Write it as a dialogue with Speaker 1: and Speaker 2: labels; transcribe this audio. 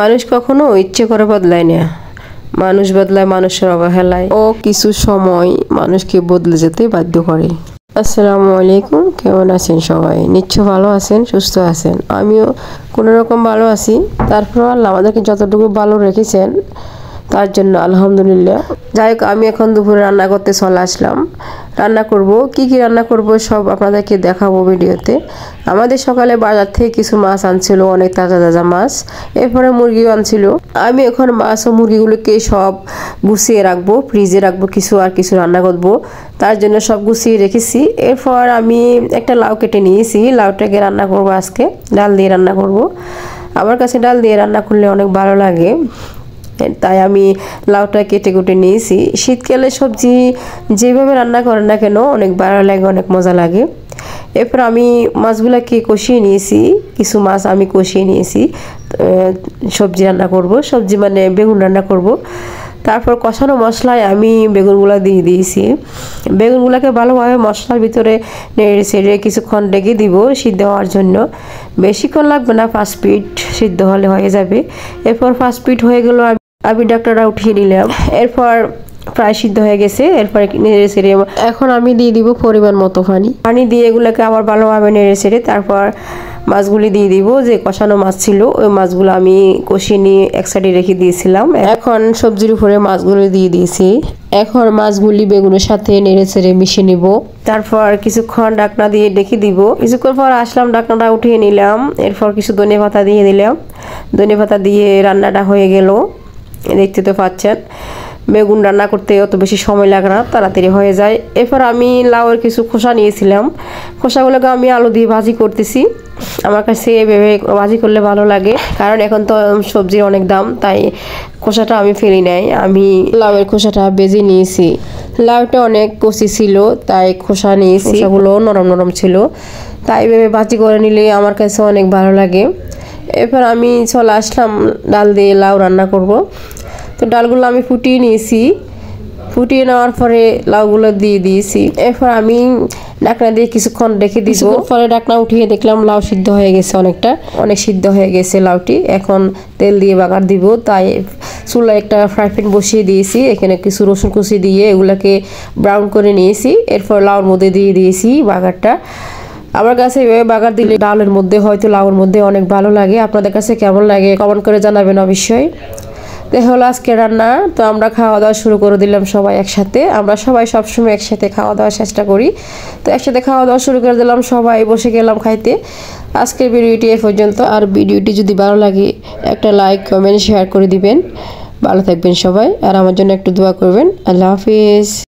Speaker 1: মানুষ কখনো ইচ্ছে করে বদলায় না, মানুষ বদলায় মানুষের অবহেলায় ও কিছু সময় মানুষকে বদলে যেতে বাধ্য করে। আসসালামু আলাইকুম, কেমন আছেন সবাই? নিশ্চয় ভালো আছেন, সুস্থ আছেন। আমিও কোনো রকম ভালো আছি। তারপর আল্লাহ আমাদেরকে যতটুকু ভালো রেখেছেন তার জন্য আলহামদুলিল্লাহ। যাই হোক, আমি এখন দুপুরে রান্না করতে চলে আসলাম। রান্না করব, কি রান্না করব সব আপনাদেরকে দেখাবো ভিডিওতে। আমাদের সকালে বাজার থেকে কিছু মাছ আনছিল, অনেক তাজা তাজা মাছ, এরপরে মুরগিও আনছিল। আমি এখন মাছ ও মুরগিগুলোকে সব গুছিয়ে রাখবো, ফ্রিজে রাখবো, কিছু আর কিছু রান্না করবো, তার জন্য সব গুছিয়ে রেখেছি। এরপর আমি একটা লাউ কেটে নিয়েছি, লাউটাকে রান্না করব আজকে, ডাল দিয়ে রান্না করব। আমার কাছে ডাল দিয়ে রান্না করলে অনেক ভালো লাগে, তাই আমি লাউটা কেটে কুটে নিয়েছি। শীতকালে সবজি যেভাবে রান্না করেন না কেন অনেক ভালো লাগে, অনেক মজা লাগে। এরপর আমি মাছগুলোকে কষিয়ে নিয়েছি, কিছু মাছ আমি কষিয়ে নিয়েছি। সবজি রান্না করব, সবজি মানে বেগুন রান্না করব। তারপর কষানো মশলায় আমি বেগুনগুলো দিয়ে দিয়েছি। বেগুনগুলোকে ভালোভাবে মশলার ভিতরে নেড়ে ছেড়ে কিছুক্ষণ রেখে দিব সিদ্ধ হওয়ার জন্য। বেশিক্ষণ লাগবে না, 5 মিনিট সিদ্ধ হলে হয়ে যাবে। এরপর 5 মিনিট হয়ে গেল, আমি ডাকনাটা উঠিয়ে নিলাম। এরপর প্রায় সিদ্ধ হয়ে গেছে। এরপর নেড়ে ছেড়ে এখন আমি দিয়ে দিব পরিমাণ মতো পানি দিয়ে এগুলোকে আবার ভালোভাবে নেড়ে ছেড়ে তারপর মাছগুলি দিয়ে দিব। যে কষানো মাছ ছিল ওই মাছগুলো আমি কষিয়ে নিয়ে এক সাইডে রেখে দিয়েছিলাম। এখন সবজির উপরে মাছগুলো দিয়ে দিয়েছি। এখন মাছগুলি বেগুনের সাথে নেড়ে ছেড়ে মিশিয়ে নিব। তারপর কিছুক্ষণ ঢাকনা দিয়ে রেখে দিব। কিছুক্ষণ পর আসলাম, ঢাকনাটা উঠিয়ে নিলাম। এরপর কিছু ধনেপাতা দিয়ে দিলাম। ধনেপাতা দিয়ে রান্নাটা হয়ে গেল, দেখতে তো পাচ্ছেন। বেগুন রান্না করতে অত বেশি সময় লাগে না, তাড়াতাড়ি হয়ে যায়। এরপর আমি লাউয়ের কিছু খোসা নিয়েছিলাম, খোসাগুলোকে আমি আলু দিয়ে ভাজি করতেছি। আমার কাছে এভাবে ভাজি করলে ভালো লাগে, কারণ এখন তো সবজির অনেক দাম, তাই খোসাটা আমি ফেলি নাই। আমি লাউয়ের খোসাটা বেজে নিয়েছি। লাউটা অনেক কচি ছিল তাই খোসা নিয়েছি, খোসাগুলো নরম নরম ছিল, তাই এভাবে ভাজি করে নিলে আমার কাছে অনেক ভালো লাগে। এরপর আমি চলে আসলাম ডাল দিয়ে লাউ রান্না করব। তো ডালগুলো আমি ফুটিয়ে নিয়েছি, ফুটিয়ে নেওয়ার পরে লাউগুলো দিয়ে দিয়েছি। এরপর আমি ঢাকনা দিয়ে কিছুক্ষণ রেখে দিব। পরে ঢাকনা উঠিয়ে দেখলাম লাউ সিদ্ধ হয়ে গেছে, অনেক সিদ্ধ হয়ে গেছে লাউটি। এখন তেল দিয়ে বাগার দিব, তাই চুলায় একটা ফ্রাই প্যান বসিয়ে দিয়েছি। এখানে কিছু রসুন কুচি দিয়ে এগুলাকে ব্রাউন করে নিয়েছি। এরপর লাউর মধ্যে দিয়ে দিয়েছি বাগারটা। আমার কাছে এভাবে বাগার দিলে ডালের মধ্যে হয়তো লাউর মধ্যে অনেক ভালো লাগে। আপনাদের কাছে কেমন লাগে কমেন্ট করে জানাবেন অবশ্যই। দেখা হলো আজকে রান্না। তো আমরা খাওয়া দাওয়া শুরু করে দিলাম সবাই একসাথে। আমরা সবাই সবসময় একসাথে খাওয়া দাওয়ার চেষ্টা করি, তো একসাথে খাওয়া দাওয়া শুরু করে দিলাম, সবাই বসে গেলাম খাইতে। আজকের ভিডিওটি এ পর্যন্ত। আর ভিডিওটি যদি ভালো লাগে একটা লাইক, কমেন্ট, শেয়ার করে দিবেন। ভালো থাকবেন সবাই, আর আমার জন্য একটু দোয়া করবেন। আল্লাহ হাফিজ।